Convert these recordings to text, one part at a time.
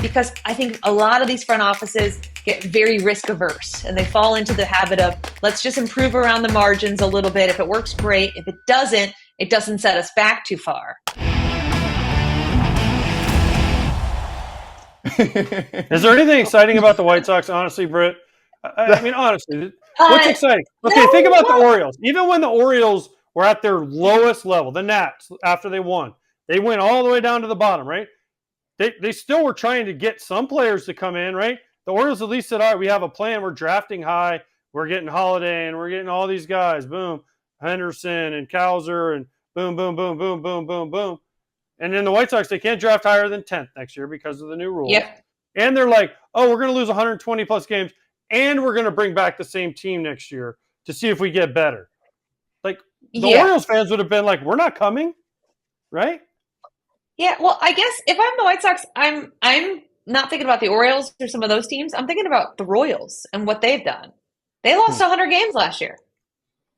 because I think a lot of these front offices get very risk averse and they fall into the habit of, let's just improve around the margins a little bit. If it works, great. If it doesn't set us back too far. Is there anything exciting about the White Sox, honestly, Britt? I mean, honestly, what's exciting? Okay, think about the Orioles. Even when the Orioles were at their lowest level, the Nats, after they went all the way down to the bottom, right? They still were trying to get some players to come in, right? The Orioles at least said, all right, we have a plan. We're drafting high. We're getting Holiday, and we're getting all these guys. Boom. Henderson and Kowser, and boom, boom, boom, boom, boom, boom, boom. And then the White Sox, they can't draft higher than 10th next year because of the new rules. Yep. And they're like, oh, we're going to lose 120-plus games, and we're going to bring back the same team next year to see if we get better. Like, the Orioles fans would have been like, we're not coming, right? Yeah, well, I guess if I'm the White Sox, I'm not thinking about the Orioles or some of those teams. I'm thinking about the Royals and what they've done. They lost 100 games last year.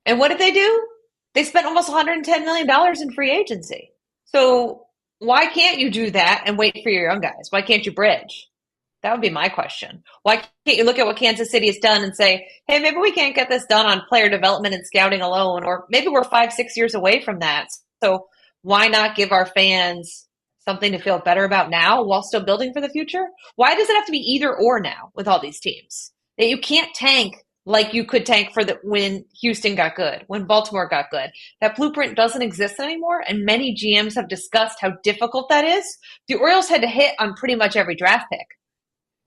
And what did they do? They spent almost $110 million in free agency. So why can't you do that and wait for your young guys? Why can't you bridge? That would be my question. Why can't you look at what Kansas City has done and say, hey, maybe we can't get this done on player development and scouting alone, or maybe we're 5-6 years away from that. So why not give our fans something to feel better about now while still building for the future? Why does it have to be either or now with all these teams? That you can't tank like you could tank for when Houston got good, when Baltimore got good. That blueprint doesn't exist anymore, and many GMs have discussed how difficult that is. The Orioles had to hit on pretty much every draft pick.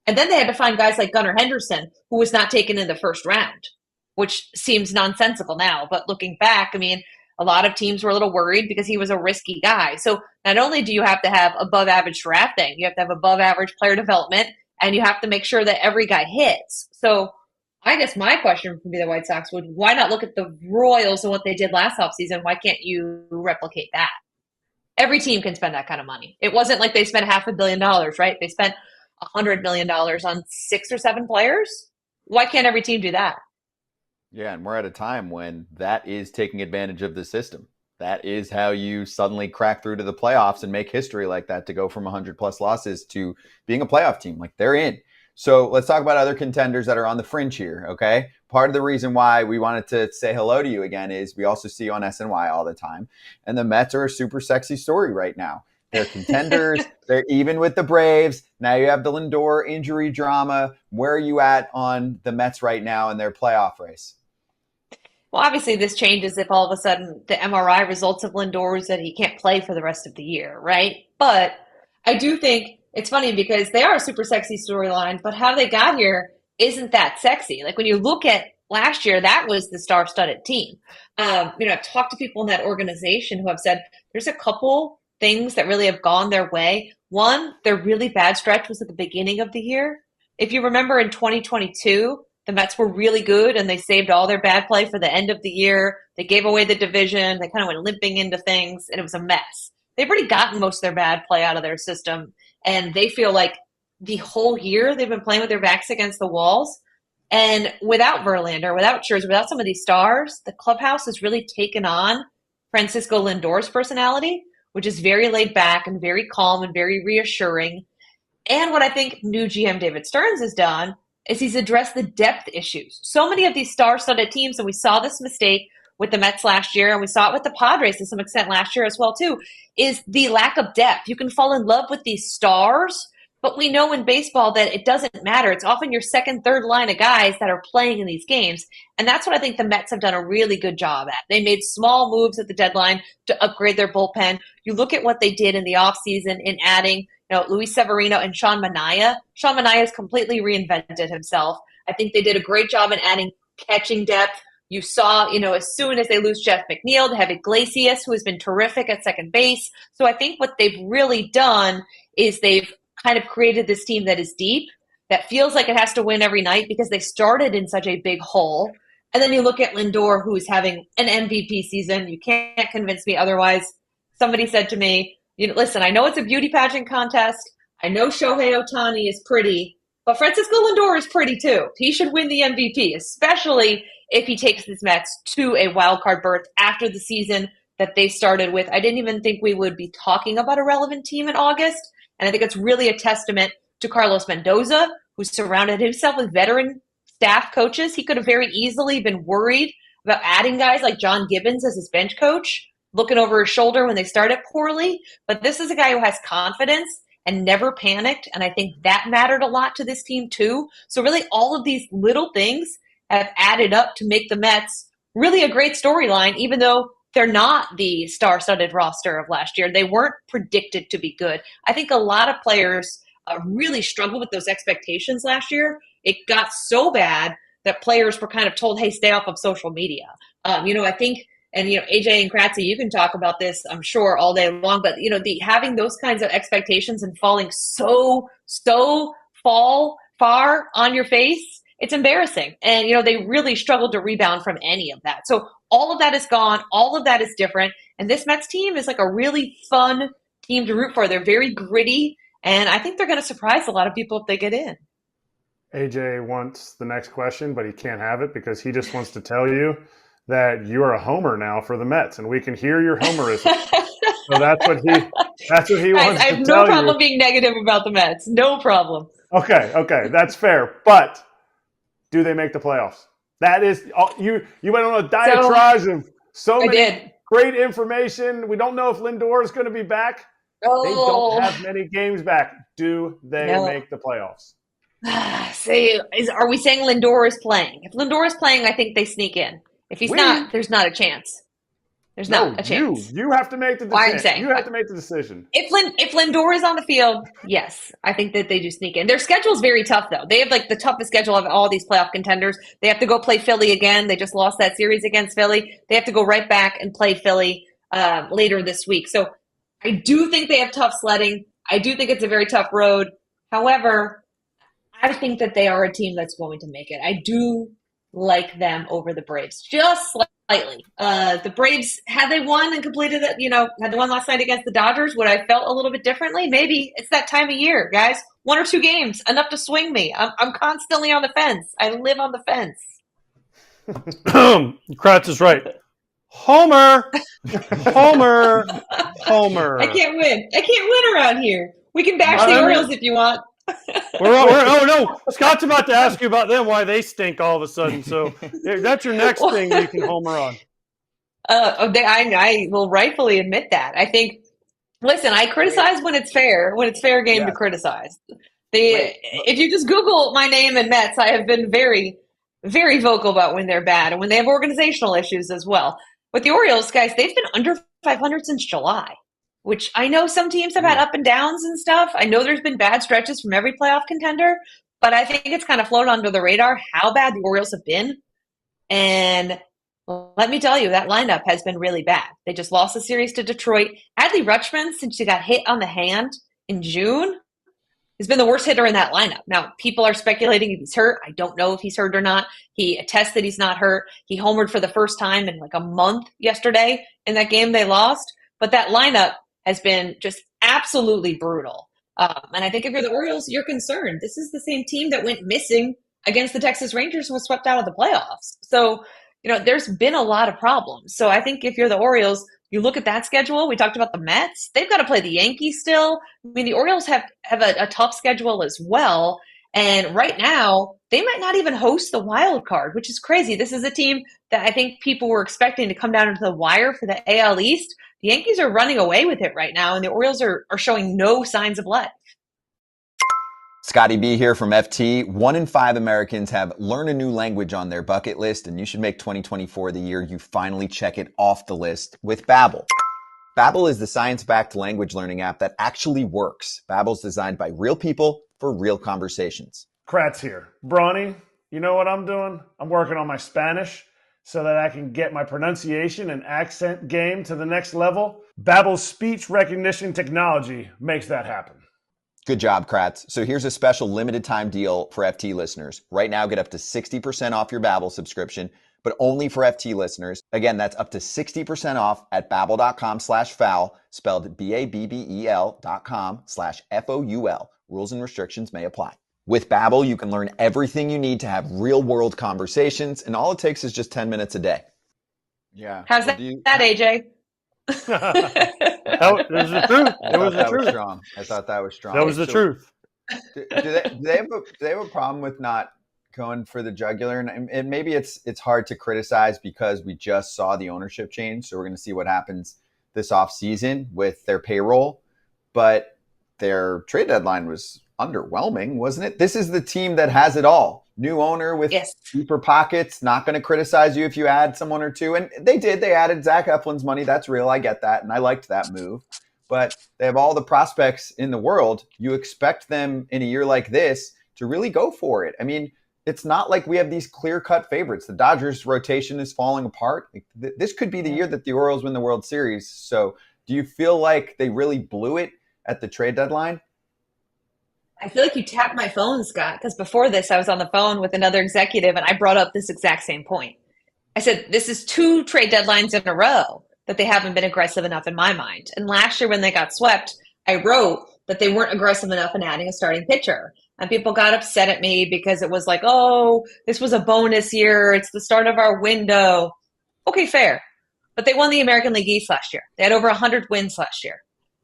And then they had to find guys like Gunnar Henderson, who was not taken in the first round, which seems nonsensical now. But looking back, I mean, a lot of teams were a little worried because he was a risky guy. So not only do you have to have above average drafting, you have to have above average player development, and you have to make sure that every guy hits. So I guess my question would be the White Sox would, why not look at the Royals and what they did last offseason? Why can't you replicate that? Every team can spend that kind of money. It wasn't like they spent $500 million, right? They spent $100 million on 6 or 7 players. Why can't every team do that? Yeah, and we're at a time when that is taking advantage of the system. That is how you suddenly crack through to the playoffs and make history like that, to go from 100-plus losses to being a playoff team. Like, they're in. So let's talk about other contenders that are on the fringe here, okay? Part of the reason why we wanted to say hello to you again is we also see you on SNY all the time. And the Mets are a super sexy story right now. They're contenders. They're even with the Braves. Now you have the Lindor injury drama. Where are you at on the Mets right now in their playoff race? Well, obviously this changes if all of a sudden the MRI results of Lindor is that he can't play for the rest of the year, right? But I do think it's funny because they are a super sexy storyline, but how they got here isn't that sexy. Like, when you look at last year, that was the star-studded team. I've talked to people in that organization who have said there's a couple things that really have gone their way. One, their really bad stretch was at the beginning of the year. If you remember in 2022, the Mets were really good and they saved all their bad play for the end of the year. They gave away the division. They kind of went limping into things, and it was a mess. They've already gotten most of their bad play out of their system, and they feel like the whole year they've been playing with their backs against the walls. And without Verlander, without Scherzer, without some of these stars, the clubhouse has really taken on Francisco Lindor's personality, which is very laid back and very calm and very reassuring. And what I think new GM David Stearns has done is he's addressed the depth issues. So many of these star-studded teams, and we saw this mistake with the Mets last year, and we saw it with the Padres to some extent last year as well too, is the lack of depth. You can fall in love with these stars, but we know in baseball that it doesn't matter. It's often your second, third line of guys that are playing in these games. And that's what I think the Mets have done a really good job at. They made small moves at the deadline to upgrade their bullpen. You look at what they did in the offseason in adding, Luis Severino and Sean Manaea. Sean Manaea has completely reinvented himself. I think they did a great job in adding catching depth. You saw, as soon as they lose Jeff McNeil, they have Iglesias, who has been terrific at second base. So I think what they've really done is they've kind of created this team that is deep, that feels like it has to win every night because they started in such a big hole. And then you look at Lindor, who's having an MVP season. You can't convince me otherwise. Somebody said to me, listen, I know it's a beauty pageant contest. I know Shohei Ohtani is pretty, but Francisco Lindor is pretty too. He should win the MVP, especially if he takes his Mets to a wild card berth after the season that they started with. I didn't even think we would be talking about a relevant team in August. And I think it's really a testament to Carlos Mendoza, who surrounded himself with veteran staff coaches. He could have very easily been worried about adding guys like John Gibbons as his bench coach, looking over his shoulder when they started poorly. But this is a guy who has confidence and never panicked. And I think that mattered a lot to this team too. So really all of these little things have added up to make the Mets really a great storyline, even though they're not the star-studded roster of last year. They weren't predicted to be good. I think a lot of players really struggled with those expectations last year. It got so bad that players were kind of told, hey, stay off of social media. I think, and, AJ and Kratzy, you can talk about this, I'm sure, all day long, but, having those kinds of expectations and falling so far on your face, it's embarrassing. And, they really struggled to rebound from any of that. So all of that is gone. All of that is different. And this Mets team is like a really fun team to root for. They're very gritty. And I think they're going to surprise a lot of people if they get in. AJ wants the next question, but he can't have it because he just wants to tell you that you are a homer now for the Mets, and we can hear your homerism. So that's what he wants to tell you. I have no problem being negative about the Mets. No problem. Okay, that's fair. But do they make the playoffs? That is, you went on a diatribe of so many great information. We don't know if Lindor is going to be back. They don't have many games back. Do they make the playoffs? Are we saying Lindor is playing? If Lindor is playing, I think they sneak in. If he's not, there's not a chance. There's not a chance. You have to make the decision. You have to make the decision. If Lindor is on the field, yes, I think that they do sneak in. Their schedule is very tough, though. They have like the toughest schedule of all these playoff contenders. They have to go play Philly again. They just lost that series against Philly. They have to go right back and play Philly later this week. So I do think they have tough sledding. I do think it's a very tough road. However, I think that they are a team that's going to make it. I do like them over the Braves, just slightly. The Braves, had they won and completed it, had they won last night against the Dodgers, would I have felt a little bit differently? Maybe. It's that time of year, guys. 1 or 2 games, enough to swing me. I'm constantly on the fence. I live on the fence. Kratz is right. Homer. I can't win around here. We can bash the Orioles if you want. Oh no, Scott's about to ask you about them, why they stink all of a sudden. So that's your next thing you can homer on. I will rightfully admit that. I think. Listen, I criticize when it's fair game to criticize. If you just Google my name and Mets, I have been very, very vocal about when they're bad and when they have organizational issues as well. With the Orioles, guys, they've been under 500 since July. Which I know some teams have had up and downs and stuff. I know there's been bad stretches from every playoff contender, but I think it's kind of floated under the radar how bad the Orioles have been. And let me tell you, that lineup has been really bad. They just lost a series to Detroit. Adley Rutschman, since he got hit on the hand in June, has been the worst hitter in that lineup. Now, people are speculating if he's hurt. I don't know if he's hurt or not. He attests that he's not hurt. He homered for the first time in like a month yesterday in that game they lost. But that lineup has been just absolutely brutal. And I think if you're the Orioles, you're concerned. This is the same team that went missing against the Texas Rangers and was swept out of the playoffs. So, there's been a lot of problems. So I think if you're the Orioles, you look at that schedule. We talked about the Mets. They've got to play the Yankees still. I mean, the Orioles have a tough schedule as well. And right now, they might not even host the wild card, which is crazy. This is a team that I think people were expecting to come down into the wire for the AL East. The Yankees are running away with it right now, and the Orioles are showing no signs of life. Scotty B here from FT. 1 in 5 Americans have learn a new language on their bucket list, and you should make 2024 the year you finally check it off the list with Babbel. Babbel is the science-backed language learning app that actually works. Babbel's designed by real people for real conversations. Kratz here. Brawny, you know what I'm doing? I'm working on my Spanish so that I can get my pronunciation and accent game to the next level. Babbel's speech recognition technology makes that happen. Good job, Kratz. So here's a special limited time deal for FT listeners. Right now, get up to 60% off your Babbel subscription, but only for FT listeners. Again, that's up to 60% off at babbel.com/foul, spelled BABBEL.com/FOUL. Rules and restrictions may apply. With Babbel, you can learn everything you need to have real-world conversations, and all it takes is just 10 minutes a day. Yeah. How's that, AJ? That was the truth. It was the truth. I thought that was strong. That was the truth. Do they have a problem with not going for the jugular? And maybe it's hard to criticize because we just saw the ownership change, so we're going to see what happens this offseason with their payroll. But their trade deadline was underwhelming, wasn't it? This is the team that has it all. New owner with deeper pockets, not going to criticize you if you add someone or two. And they did. They added Zach Eflin's money. That's real. I get that. And I liked that move. But they have all the prospects in the world. You expect them in a year like this to really go for it. I mean, it's not like we have these clear-cut favorites. The Dodgers' rotation is falling apart. This could be the year that the Orioles win the World Series. So do you feel like they really blew it at the trade deadline? I feel like you tapped my phone, Scott, because before this, I was on the phone with another executive and I brought up this exact same point. I said, this is 2 trade deadlines in a row that they haven't been aggressive enough in my mind. And last year when they got swept, I wrote that they weren't aggressive enough in adding a starting pitcher. And people got upset at me because it was like, oh, this was a bonus year. It's the start of our window. Okay, fair. But they won the American League East last year. They had over 100 wins last year.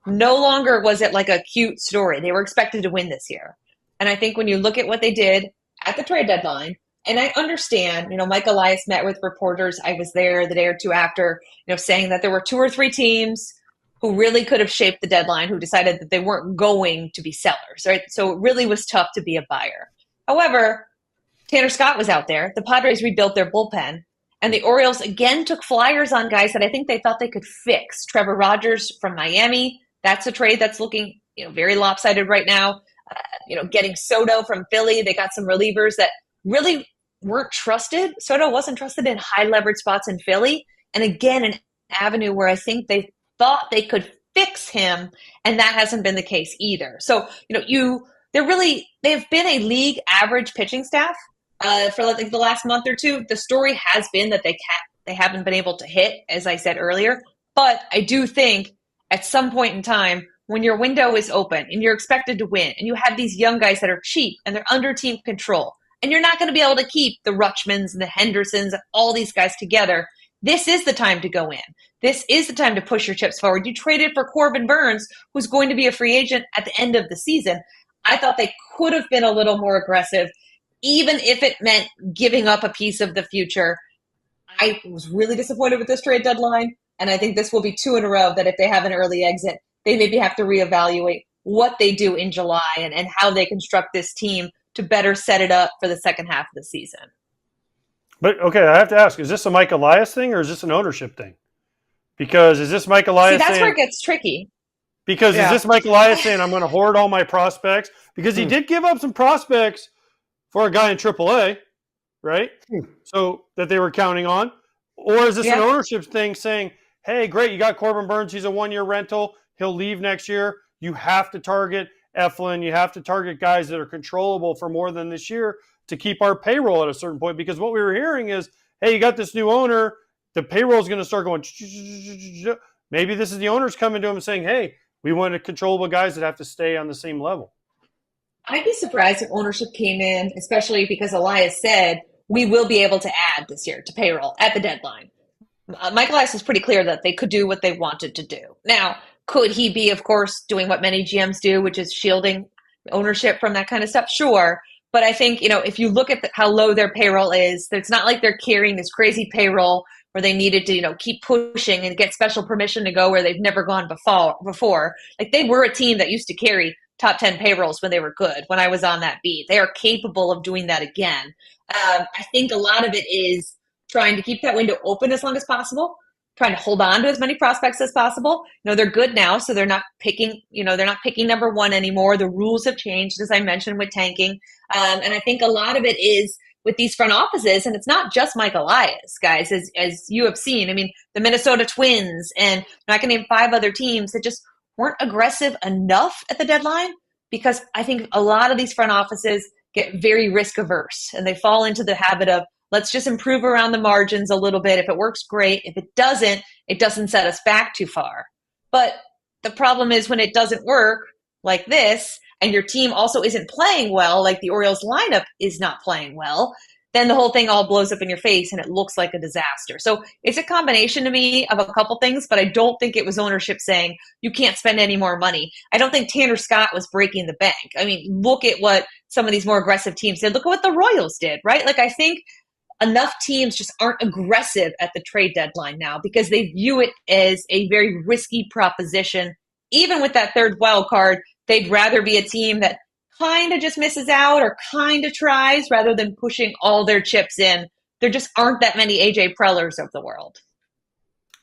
No longer was it like a cute story. They were expected to win this year. And I think when you look at what they did at the trade deadline, and I understand, Mike Elias met with reporters. I was there the day or two after, saying that there were 2 or 3 teams who really could have shaped the deadline, who decided that they weren't going to be sellers, right? So it really was tough to be a buyer. However, Tanner Scott was out there. The Padres rebuilt their bullpen. And the Orioles again took flyers on guys that I think they thought they could fix. Trevor Rogers from Miami. That's a trade that's looking, very lopsided right now. Getting Soto from Philly. They got some relievers that really weren't trusted. Soto wasn't trusted in high leverage spots in Philly. And again, an avenue where I think they thought they could fix him, and that hasn't been the case either. So, they've been a league average pitching staff for like the last month or two. The story has been that they haven't been able to hit, as I said earlier. But I do think at some point in time, when your window is open and you're expected to win, and you have these young guys that are cheap and they're under team control, and you're not going to be able to keep the Rutschmans and the Hendersons and all these guys together, this is the time to go in. This is the time to push your chips forward. You traded for Corbin Burns, who's going to be a free agent at the end of the season. I thought they could have been a little more aggressive, even if it meant giving up a piece of the future. I was really disappointed with this trade deadline, and I think this will be 2 in a row that if they have an early exit, they maybe have to reevaluate what they do in July and how they construct this team to better set it up for the second half of the season. But, okay, I have to ask, is this a Mike Elias thing or is this an ownership thing? Because is this Mike Elias that's where it gets tricky. Because is this Mike Elias saying, I'm going to hoard all my prospects? Because he did give up some prospects for a guy in AAA, right? So that they were counting on. Or is this an ownership thing saying, hey, great, you got Corbin Burns. He's a 1-year rental. He'll leave next year. You have to target Eflin. You have to target guys that are controllable for more than this year to keep our payroll at a certain point. Because what we were hearing is, hey, you got this new owner. The payroll is going to start going. Maybe this is the owners coming to him and saying, hey, we want controllable guys that have to stay on the same level. I'd be surprised if ownership came in, especially because Elias said we will be able to add this year to payroll at the deadline. Mike Elias was pretty clear that they could do what they wanted to do. Now, could he be, of course, doing what many GMs do, which is shielding ownership from that kind of stuff? Sure. But I think, if you look at how low their payroll is, it's not like they're carrying this crazy payroll where they needed to, keep pushing and get special permission to go where they've never gone before. Like, they were a team that used to carry top 10 payrolls when they were good, when I was on that beat. They are capable of doing that again. I think a lot of it is trying to keep that window open as long as possible, trying to hold on to as many prospects as possible. They're good now, so they're not picking, number 1 anymore. The rules have changed, as I mentioned, with tanking. And I think a lot of it is with these front offices, and it's not just Mike Elias, guys, as you have seen. I mean, the Minnesota Twins, and I can name 5 other teams that just weren't aggressive enough at the deadline, because I think a lot of these front offices get very risk averse and they fall into the habit of, let's just improve around the margins a little bit. If it works, great. If it doesn't set us back too far. But the problem is when it doesn't work like this, and your team also isn't playing well, like the Orioles lineup is not playing well, then the whole thing all blows up in your face and it looks like a disaster. So it's a combination to me of a couple things, but I don't think it was ownership saying you can't spend any more money. I don't think Tanner Scott was breaking the bank. I mean, look at what some of these more aggressive teams did. Look at what the Royals did, right? Like, I think enough teams just aren't aggressive at the trade deadline now because they view it as a very risky proposition. Even with that third wild card, they'd rather be a team that kind of just misses out or kind of tries rather than pushing all their chips in. There just aren't that many AJ Prellers of the world.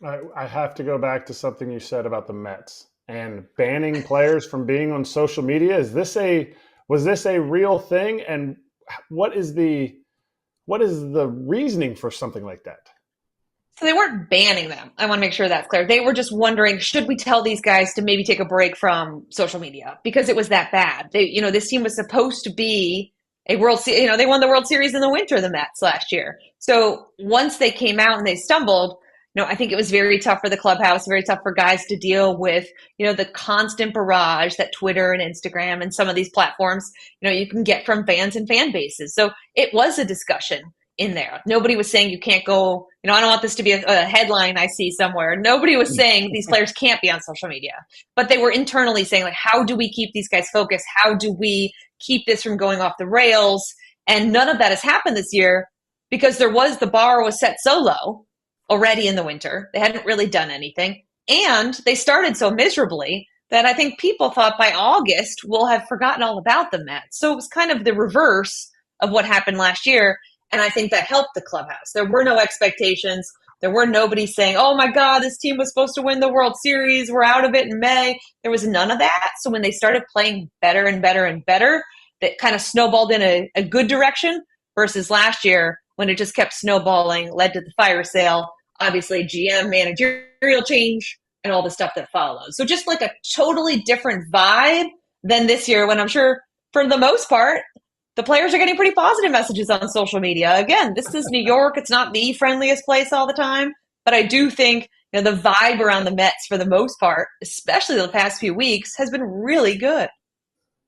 I have to go back to something you said about the Mets and banning players from being on social media. Was this a real thing? And what is the reasoning for something like that? So they weren't banning them. I want to make sure that's clear. They were just wondering, should we tell these guys to maybe take a break from social media because it was that bad? This team was supposed to be a World Series. They won the World Series in the winter, the Mets last year. So once they came out and they stumbled, I think it was very tough for the clubhouse, very tough for guys to deal with, the constant barrage that Twitter and Instagram and some of these platforms, you can get from fans and fan bases. So it was a discussion in there. Nobody was saying you can't go, I don't want this to be a headline I see somewhere. Nobody was saying these players can't be on social media, but they were internally saying, like, how do we keep these guys focused? How do we keep this from going off the rails? And none of that has happened this year because the bar was set so low already in the winter. They hadn't really done anything. And they started so miserably that I think people thought by August we'll have forgotten all about the Mets. So it was kind of the reverse of what happened last year. And I think that helped the clubhouse. There were no expectations. There were nobody saying, oh my God, this team was supposed to win the World Series. We're out of it in May. There was none of that. So when they started playing better and better and better, that kind of snowballed in a good direction versus last year when it just kept snowballing, led to the fire sale, obviously GM managerial change and all the stuff that follows. So just like a totally different vibe than this year when I'm sure for the most part, the players are getting pretty positive messages on social media. Again, this is New York. It's not the friendliest place all the time, but I do think the vibe around the Mets for the most part, especially the past few weeks, has been really good.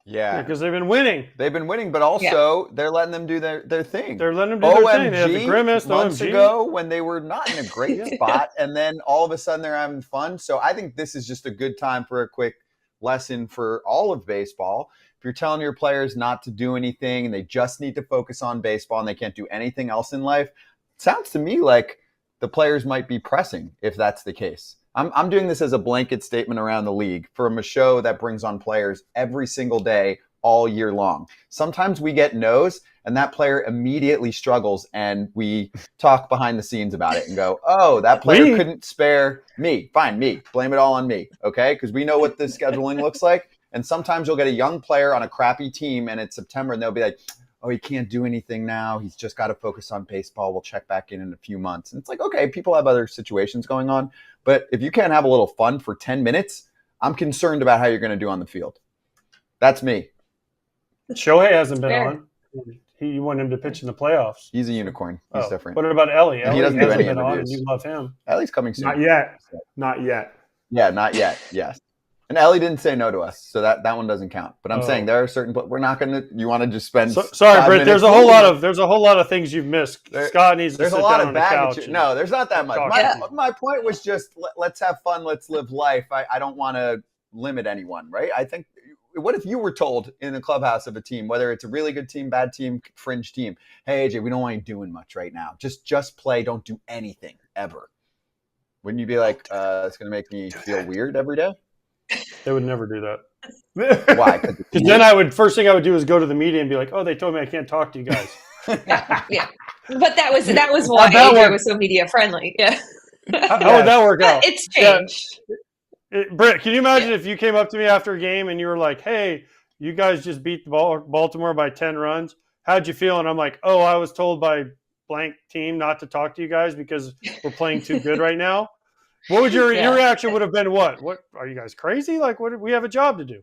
Yeah, because they've been winning. They've been winning, but also they're letting them do their thing. They're letting them do their thing. They have the grimace, months ago when they were not in a great spot, and then all of a sudden they're having fun. So I think this is just a good time for a quick lesson for all of baseball. If you're telling your players not to do anything and they just need to focus on baseball and they can't do anything else in life, it sounds to me like the players might be pressing if that's the case. I'm doing this as a blanket statement around the league from a show that brings on players every single day, all year long. Sometimes we get no's and that player immediately struggles and we talk behind the scenes about it and go, oh, that player couldn't spare me. Fine, me. Blame it all on me, okay? Because we know what the scheduling looks like. And sometimes you'll get a young player on a crappy team and it's September and they'll be like, oh, he can't do anything now. He's just got to focus on baseball. We'll check back in a few months. And it's like, okay, people have other situations going on. But if you can't have a little fun for 10 minutes, I'm concerned about how you're going to do on the field. That's me. Shohei hasn't been on. You want him to pitch in the playoffs. He's a unicorn. He's different. What about Ellie? He doesn't do any interviews. And you love him. Ellie's coming soon. Not yet. Not yet. Yeah, not yet. Yes. And Ellie didn't say no to us, so that one doesn't count. But I'm saying there are certain, but we're not going to. You want to just spend? Sorry, Britt. There's a whole lot of things you've missed. Scott needs to there's sit a lot down of on the couch. baggage. No, there's not that much. My point was just let's have fun. Let's live life. I don't want to limit anyone, right? I think. What if you were told in the clubhouse of a team, whether it's a really good team, bad team, fringe team, hey AJ, we don't want you doing much right now. Just play. Don't do anything ever. Wouldn't you be like, it's going to make me feel weird every day? They would never do that. Why? Because then first thing I would do is go to the media and be like, oh, they told me I can't talk to you guys. Yeah. But that was why AJ was so media friendly. Yeah. How would that work out? It's changed. Yeah. Britt, can you imagine if you came up to me after a game and you were like, hey, you guys just beat Baltimore by 10 runs. How'd you feel? And I'm like, oh, I was told by blank team not to talk to you guys because we're playing too good right now. What would your reaction would have been? What are you guys crazy? Like, what? We have a job to do.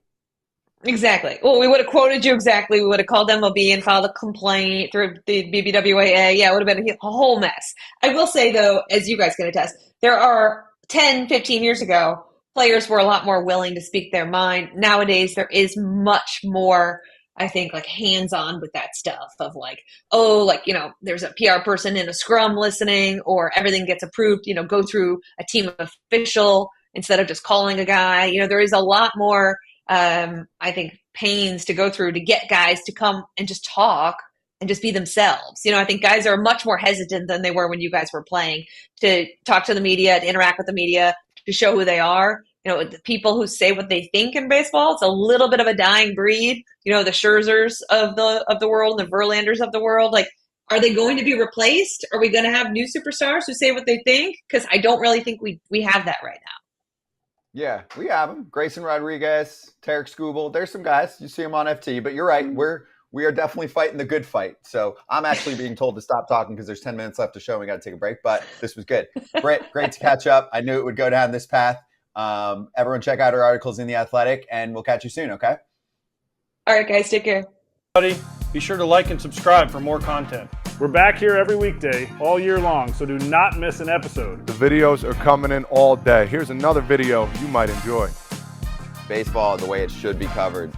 Exactly. Well, we would have quoted you exactly. We would have called MLB and filed a complaint through the BBWAA. Yeah, it would have been a whole mess. I will say, though, as you guys can attest, there are 10, 15 years ago, players were a lot more willing to speak their mind. Nowadays, there is much more I think, like hands-on with that stuff of like, oh, like, there's a PR person in a scrum listening, or everything gets approved, go through a team official instead of just calling a guy. There is a lot more, I think, pains to go through to get guys to come and just talk and just be themselves. I think guys are much more hesitant than they were when you guys were playing to talk to the media, to interact with the media, to show who they are. The people who say what they think in baseball, it's a little bit of a dying breed. The Scherzers of the world, the Verlanders of the world. Like, are they going to be replaced? Are we going to have new superstars who say what they think? Because I don't really think we have that right now. Yeah, we have them. Grayson Rodriguez, Tarek Skubal. There's some guys. You see them on FT. But you're right. We are definitely fighting the good fight. So I'm actually being told to stop talking because there's 10 minutes left to show. We got to take a break. But this was good. Britt, great to catch up. I knew it would go down this path. Everyone check out our articles in The Athletic, and we'll catch you soon, okay? All right, guys. Take care. Be sure to like and subscribe for more content. We're back here every weekday, all year long, so do not miss an episode. The videos are coming in all day. Here's another video you might enjoy. Baseball the way it should be covered.